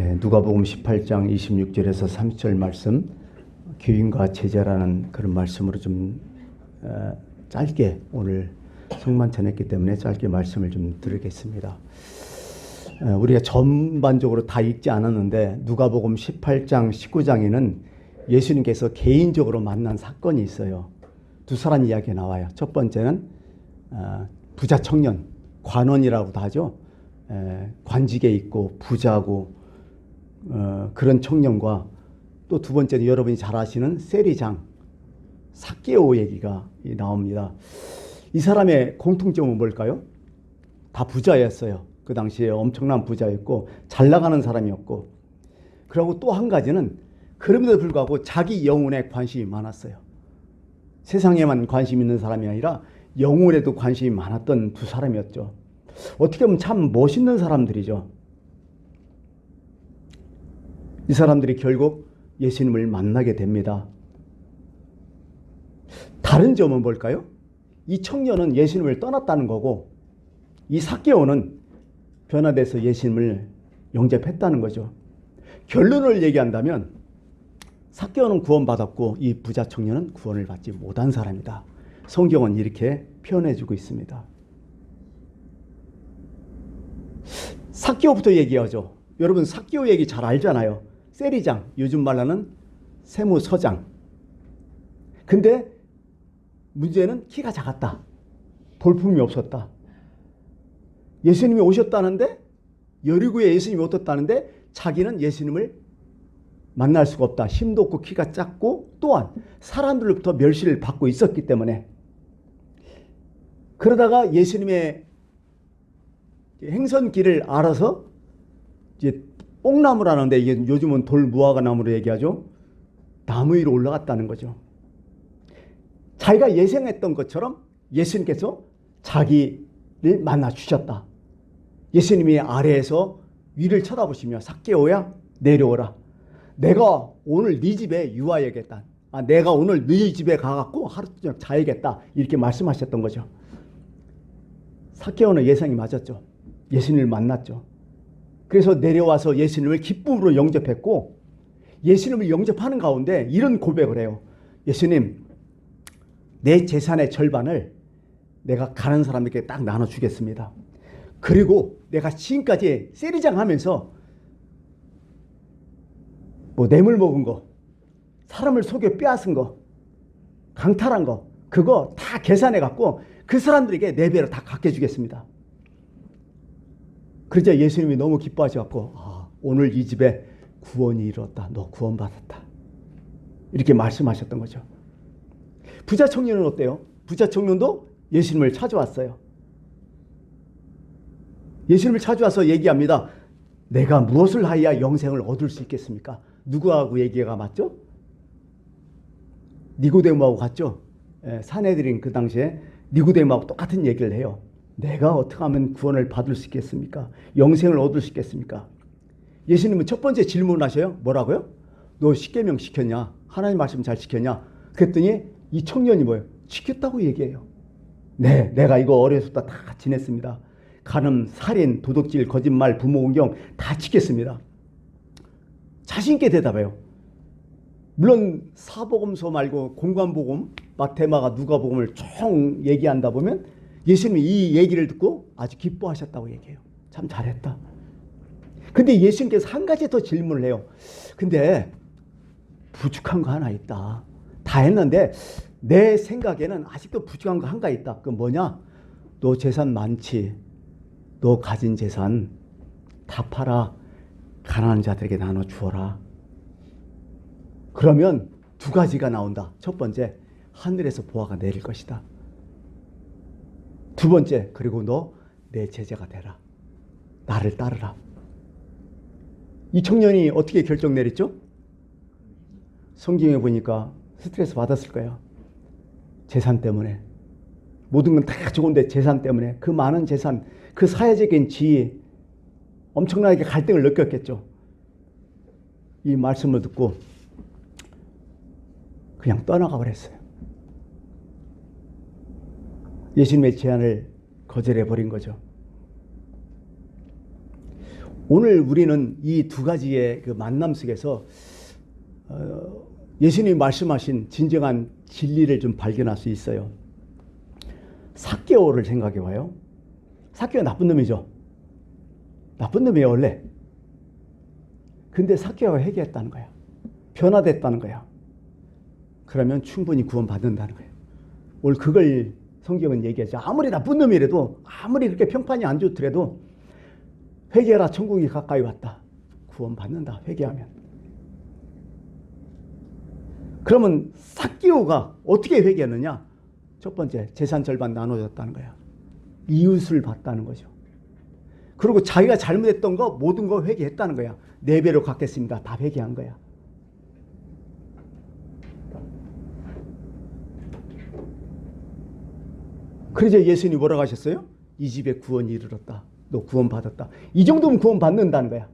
누가복음 18장 26절에서 30절 말씀, 교인과 제자라는 그런 말씀으로 좀 짧게 오늘 성만 전했기 때문에 짧게 말씀을 좀 드리겠습니다. 우리가 전반적으로 다 읽지 않았는데 누가복음 18장 19장에는 예수님께서 개인적으로 만난 사건이 있어요. 두 사람 이야기가 나와요. 첫 번째는 부자 청년, 관원이라고도 하죠. 관직에 있고 부자고 그런 청년과 또 두 번째는 여러분이 잘 아시는 세리장 삭개오 얘기가 나옵니다. 이 사람의 공통점은 뭘까요? 다 부자였어요. 그 당시에 엄청난 부자였고 잘 나가는 사람이었고, 그리고 또 한 가지는 그럼에도 불구하고 자기 영혼에 관심이 많았어요. 세상에만 관심 있는 사람이 아니라 영혼에도 관심이 많았던 두 사람이었죠. 어떻게 보면 참 멋있는 사람들이죠. 이 사람들이 결국 예수님을 만나게 됩니다. 다른 점은 뭘까요? 이 청년은 예수님을 떠났다는 거고, 이 삭개오는 변화돼서 예수님을 영접했다는 거죠. 결론을 얘기한다면 삭개오는 구원받았고 이 부자 청년은 구원을 받지 못한 사람이다. 성경은 이렇게 표현해주고 있습니다. 삭개오부터 얘기하죠. 여러분 삭개오 얘기 잘 알잖아요. 세리장, 요즘 말로는 세무서장. 근데 문제는 키가 작았다. 볼품이 없었다. 예수님이 오셨다는데, 여리고에 예수님이 오셨다는데 자기는 예수님을 만날 수가 없다. 힘도 없고 키가 작고 또한 사람들로부터 멸시를 받고 있었기 때문에. 그러다가 예수님의 행선길을 알아서 이제 뽕나무라는데, 이게 요즘은 돌무화과 나무로 얘기하죠. 나무 위로 올라갔다는 거죠. 자기가 예상했던 것처럼 예수님께서 자기를 만나 주셨다. 예수님이 아래에서 위를 쳐다보시며 삭개오야 내려오라. 내가 오늘 네 집에 유하여야겠다. 내가 오늘 네 집에 가갖고 하루 종일 자야겠다. 이렇게 말씀하셨던 거죠. 삭개오는 예상이 맞았죠. 예수님을 만났죠. 그래서 내려와서 예수님을 기쁨으로 영접했고, 예수님을 영접하는 가운데 이런 고백을 해요. 예수님, 내 재산의 절반을 내가 가는 사람에게 딱 나눠주겠습니다. 그리고 내가 지금까지 세리장 하면서 뭐 뇌물 먹은 거, 사람을 속여 빼앗은 거, 강탈한 거, 그거 다 계산해 갖고 그 사람들에게 4배로 다 갚게 주겠습니다. 그러자 예수님이 너무 기뻐하셔갖고, 오늘 이 집에 구원이 이루었다. 너 구원받았다. 이렇게 말씀하셨던 거죠. 부자 청년은 어때요? 부자 청년도 예수님을 찾아왔어요. 예수님을 찾아와서 얘기합니다. 내가 무엇을 하여야 영생을 얻을 수 있겠습니까? 누구하고 얘기가 맞죠? 니고데모하고 같죠? 산헤드린 그 당시에 니고데모하고 똑같은 얘기를 해요. 내가 어떻게 하면 구원을 받을 수 있겠습니까? 영생을 얻을 수 있겠습니까? 예수님은 첫 번째 질문하셔요. 뭐라고요? 너 십계명 지켰냐? 하나님 말씀 잘 지켰냐? 그랬더니 이 청년이 뭐예요? 지켰다고 얘기해요. 네, 내가 이거 어렸을 때 다 지냈습니다. 간음, 살인, 도둑질, 거짓말, 부모 공경 다 지켰습니다. 자신 있게 대답해요. 물론 사복음서 말고 공관복음, 마태마가 누가복음을 총 얘기한다 보면 예수님이 이 얘기를 듣고 아주 기뻐하셨다고 얘기해요. 참 잘했다. 근데 예수님께서 한 가지 더 질문을 해요. 근데 부족한 거 하나 있다. 다 했는데 내 생각에는 아직도 부족한 거 하나 있다. 그 뭐냐? 너 재산 많지? 너 가진 재산 다 팔아 가난한 자들에게 나눠 주어라. 그러면 두 가지가 나온다. 첫 번째, 하늘에서 보화가 내릴 것이다. 두 번째, 그리고 너 내 제자가 되라. 나를 따르라. 이 청년이 어떻게 결정 내렸죠? 성경에 보니까 스트레스 받았을 거예요. 재산 때문에. 모든 건 다 좋은데 재산 때문에, 그 많은 재산, 그 사회적인 지위, 엄청나게 갈등을 느꼈겠죠. 이 말씀을 듣고 그냥 떠나가 버렸어요. 예수님의 제안을 거절해 버린 거죠. 오늘 우리는 이 두 가지의 그 만남 속에서 예수님이 말씀하신 진정한 진리를 좀 발견할 수 있어요. 삭개오를 생각해 봐요. 삭개오 나쁜 놈이죠. 나쁜 놈이에요 원래. 근데 삭개오가 회개했다는 거야. 변화됐다는 거야. 그러면 충분히 구원받는다는 거예요. 오늘 그걸 성경은 얘기하죠. 아무리 나쁜 놈이라도, 아무리 그렇게 평판이 안 좋더라도 회개하라, 천국이 가까이 왔다. 구원받는다, 회개하면. 그러면 삭개오가 어떻게 회개하느냐? 첫 번째, 재산 절반 나눠줬다는 거야. 이웃을 봤다는 거죠. 그리고 자기가 잘못했던 거 모든 거 회개했다는 거야. 4배로 갚겠습니다. 다 회개한 거야. 그래서 예수님이 뭐라고 하셨어요? 이 집에 구원이 이르렀다. 너 구원받았다. 이 정도면 구원받는다는 거야.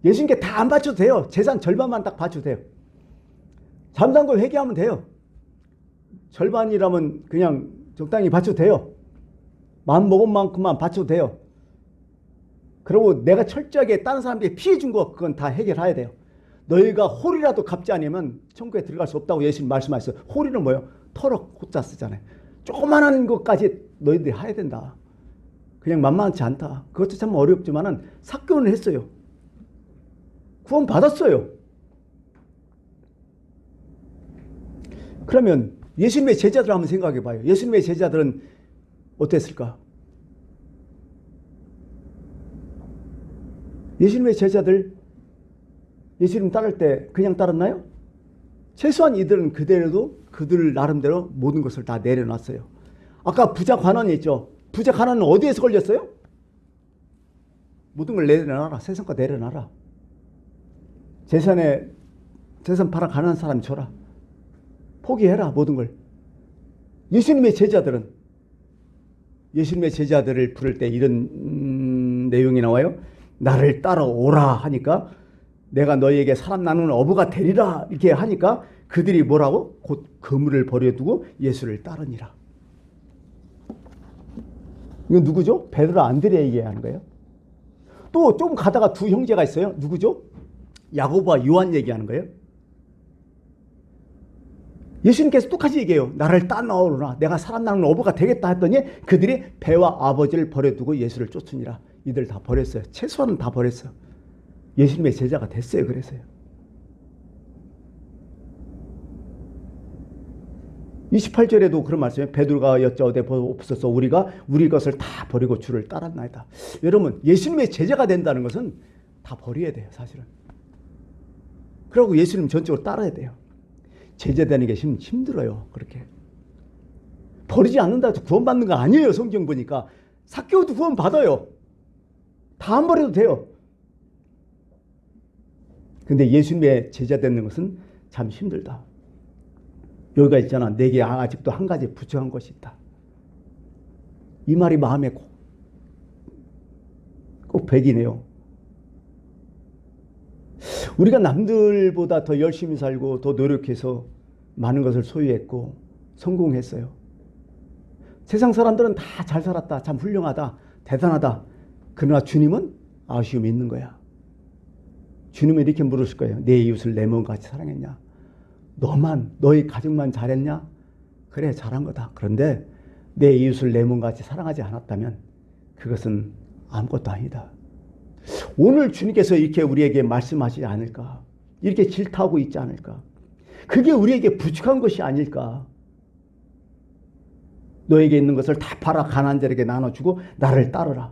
예수님께 다 안 바쳐도 돼요. 재산 절반만 딱 바쳐도 돼요. 잘못한 거 회개하면 돼요. 절반이라면 그냥 적당히 바쳐도 돼요. 마음 먹은 만큼만 바쳐도 돼요. 그리고 내가 철저하게 다른 사람들에게 피해 준 거 그건 다 해결해야 돼요. 너희가 홀이라도 갚지 않으면 천국에 들어갈 수 없다고 예수님 말씀하셨어요. 홀이는 뭐예요? 터럭 호자 쓰잖아요. 조그만한 것까지 너희들이 해야 된다. 그냥 만만치 않다. 그것도 참 어렵지만은 삭개오는 했어요. 구원 받았어요. 그러면 예수님의 제자들 한번 생각해 봐요. 예수님의 제자들은 어땠을까? 예수님의 제자들 예수님 따를 때 그냥 따랐나요? 최소한 이들은 그대로도 그들 나름대로 모든 것을 다 내려놨어요. 아까 부자 관원이 있죠. 부자 관원은 어디에서 걸렸어요? 모든 걸 내려놔라. 세상 거 내려놔라. 재산 팔아 가난한 사람 줘라. 포기해라 모든 걸. 예수님의 제자들은 예수님의 제자들을 부를 때 이런 내용이 나와요. 나를 따라오라 하니까 내가 너희에게 사람 나누는 어부가 되리라 이렇게 하니까 그들이 뭐라고? 곧 그물을 버려두고 예수를 따르니라. 이건 누구죠? 베드로 안드레 얘기하는 거예요. 또 좀 가다가 두 형제가 있어요. 누구죠? 야고보와 요한 얘기하는 거예요. 예수님께서 똑같이 얘기해요. 나를 따라오라. 내가 사람 나누는 어부가 되겠다 했더니 그들이 배와 아버지를 버려두고 예수를 쫓으니라. 이들 다 버렸어요. 최소한은 다 버렸어요. 예수님의 제자가 됐어요. 그래서요. 28절에도 그런 말씀이에요. 베드로가 여짜오되 없어서 우리가 우리 것을 다 버리고 주를 따랐나이다. 여러분 예수님의 제자가 된다는 것은 다 버려야 돼요. 사실은. 그리고 예수님 전적으로 따라야 돼요. 제자 되는 게 힘들어요. 그렇게. 버리지 않는다 해도 구원받는 거 아니에요. 성경 보니까. 삭개오도 구원받아요. 다 안 버려도 돼요. 근데 예수님의 제자 되는 것은 참 힘들다. 여기가 있잖아. 내게 아직도 한 가지 부족한 것이 있다. 이 말이 마음에 꼭 배기네요. 우리가 남들보다 더 열심히 살고 더 노력해서 많은 것을 소유했고 성공했어요. 세상 사람들은 다 잘 살았다. 참 훌륭하다. 대단하다. 그러나 주님은 아쉬움이 있는 거야. 주님은 이렇게 물으실 거예요. 내 이웃을 내 몸같이 사랑했냐? 너희 가족만 잘했냐? 그래 잘한 거다. 그런데 내 이웃을 내 몸같이 사랑하지 않았다면 그것은 아무것도 아니다. 오늘 주님께서 이렇게 우리에게 말씀하시지 않을까? 이렇게 질타하고 있지 않을까? 그게 우리에게 부족한 것이 아닐까? 너에게 있는 것을 다 팔아 가난한 자에게 나눠주고 나를 따르라.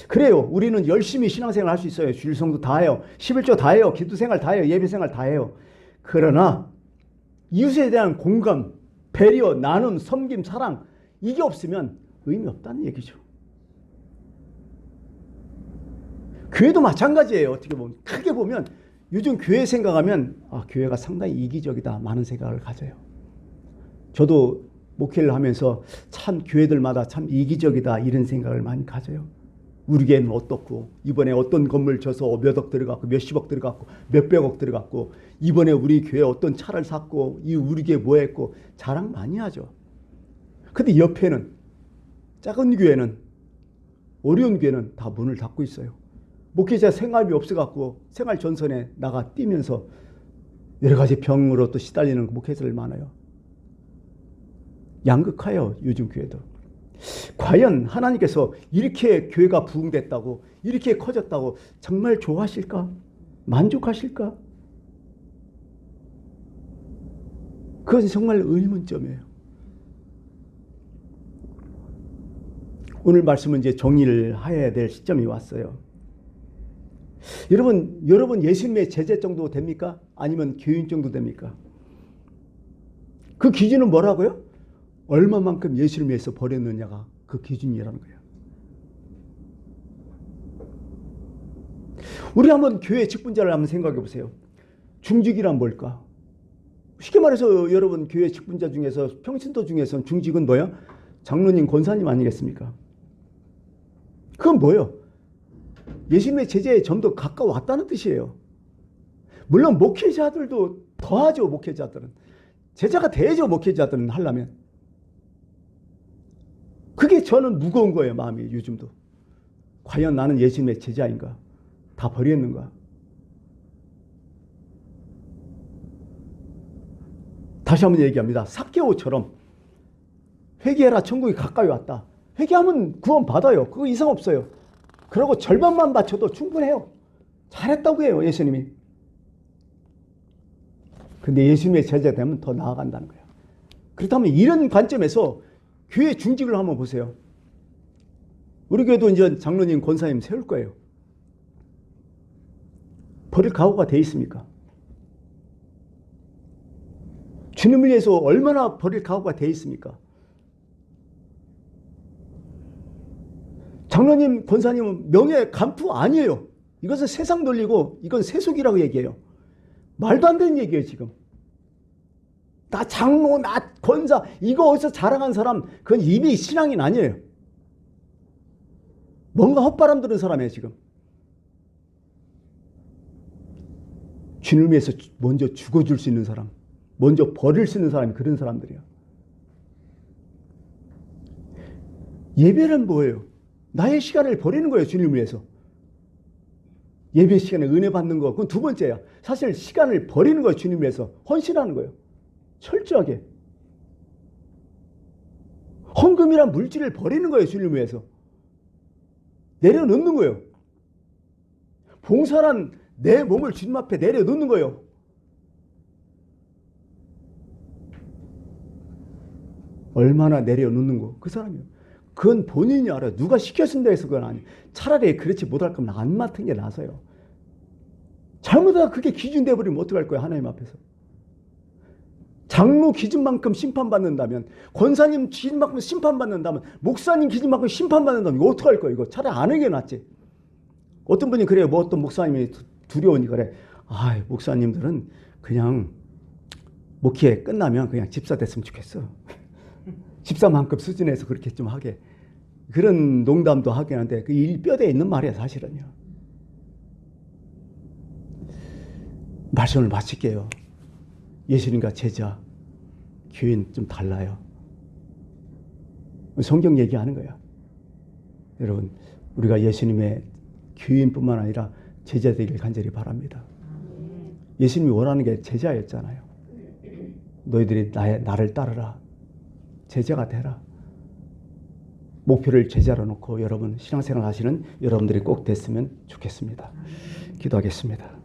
그래요. 우리는 열심히 신앙생활 할 수 있어요. 주일성도 다 해요. 11조 다 해요. 기도생활 다 해요. 예배생활 다 해요. 그러나 이웃에 대한 공감, 배려, 나눔, 섬김, 사랑 이게 없으면 의미 없다는 얘기죠. 교회도 마찬가지예요. 어떻게 보면 크게 보면 요즘 교회 생각하면 교회가 상당히 이기적이다 많은 생각을 가져요. 저도 목회를 하면서 참 교회들마다 참 이기적이다 이런 생각을 많이 가져요. 우리 교회는 어떻고 이번에 어떤 건물 져서 몇억 들어갔고 몇십억 들어갔고 몇백억 들어갔고 이번에 우리 교회 어떤 차를 샀고 이 우리 교회 뭐 했고 자랑 많이 하죠. 근데 옆에는 작은 교회는 어려운 교회는 다 문을 닫고 있어요. 목회자 생활비 없어갖고 생활 전선에 나가 뛰면서 여러 가지 병으로 또 시달리는 목회자들 많아요. 양극화요, 요즘 교회도. 과연 하나님께서 이렇게 교회가 부흥됐다고, 이렇게 커졌다고 정말 좋아하실까? 만족하실까? 그건 정말 의문점이에요. 오늘 말씀은 이제 정리를 해야 될 시점이 왔어요. 여러분 예수님의 제자 정도 됩니까? 아니면 교인 정도 됩니까? 그 기준은 뭐라고요? 얼마만큼 예수를 위해서 버렸느냐가 그 기준이라는 거예요. 우리 한번 교회 직분자를 한번 생각해 보세요. 중직이란 뭘까? 쉽게 말해서 여러분 교회 직분자 중에서 평신도 중에서 중직은 뭐야? 장로님, 권사님 아니겠습니까? 그건 뭐예요? 예수님의 제자에 좀 더 가까웠다는 뜻이에요. 물론 목회자들도 더하죠. 목회자들은 제자가 돼야죠. 목회자들은 하려면. 그게 저는 무거운 거예요. 마음이 요즘도. 과연 나는 예수님의 제자인가? 다 버렸는가? 다시 한번 얘기합니다. 삭개오처럼 회개해라, 천국이 가까이 왔다. 회개하면 구원 받아요. 그거 이상 없어요. 그러고 절반만 바쳐도 충분해요. 잘했다고 해요, 예수님이. 근데 예수님의 제자 되면 더 나아간다는 거예요. 그렇다면 이런 관점에서 교회 중직을 한번 보세요. 우리 교회도 이제 장로님, 권사님 세울 거예요. 버릴 각오가 돼 있습니까? 주님을 위해서 얼마나 버릴 각오가 돼 있습니까? 장로님, 권사님은 명예 간부 아니에요. 이것은 세상 돌리고 이건 세속이라고 얘기해요. 말도 안 되는 얘기예요, 지금. 나 장로, 나 권사, 이거 어디서 자랑한 사람, 그건 이미 신앙인 아니에요. 뭔가 헛바람 드는 사람이에요, 지금. 주님을 위해서 먼저 죽어줄 수 있는 사람, 먼저 버릴 수 있는 사람이 그런 사람들이에요. 예배는 뭐예요? 나의 시간을 버리는 거예요, 주님을 위해서. 예배 시간에 은혜 받는 거, 그건 두 번째야. 사실 시간을 버리는 거예요, 주님을 위해서. 헌신하는 거예요. 철저하게. 헌금이란 물질을 버리는 거예요, 주님을 위해서. 내려놓는 거예요. 봉사란 내 몸을 주님 앞에 내려놓는 거예요. 얼마나 내려놓는 거, 그 사람이요. 그건 본인이 알아요. 누가 시켰습니다 해서 그건 아니에요. 차라리 그렇지 못할 거면 안 맡은 게 나서요. 잘못하다 그게 기준 돼버리면 어떡할 거예요, 하나님 앞에서. 장로 기준만큼 심판받는다면, 권사님 기준만큼 심판받는다면, 목사님 기준만큼 심판받는다면 이거 어떡할 거예요, 이거. 차라리 안 하는 게 낫지. 어떤 분이 그래요. 뭐 어떤 목사님이 두려우니까 그래. 아, 목사님들은 그냥 목회 끝나면 그냥 집사 됐으면 좋겠어. 집사만큼 수준에서 그렇게 좀 하게. 그런 농담도 하긴 한데 그 일뼈대에 있는 말이야, 사실은요. 말씀을 마칠게요. 예수님과 제자, 교인 좀 달라요. 성경 얘기하는 거야. 여러분, 우리가 예수님의 교인뿐만 아니라 제자 되기를 간절히 바랍니다. 예수님이 원하는 게 제자였잖아요. 너희들이 나를 따르라. 제자가 되라. 목표를 제자로 놓고 여러분 신앙생활 하시는 여러분들이 꼭 됐으면 좋겠습니다. 기도하겠습니다.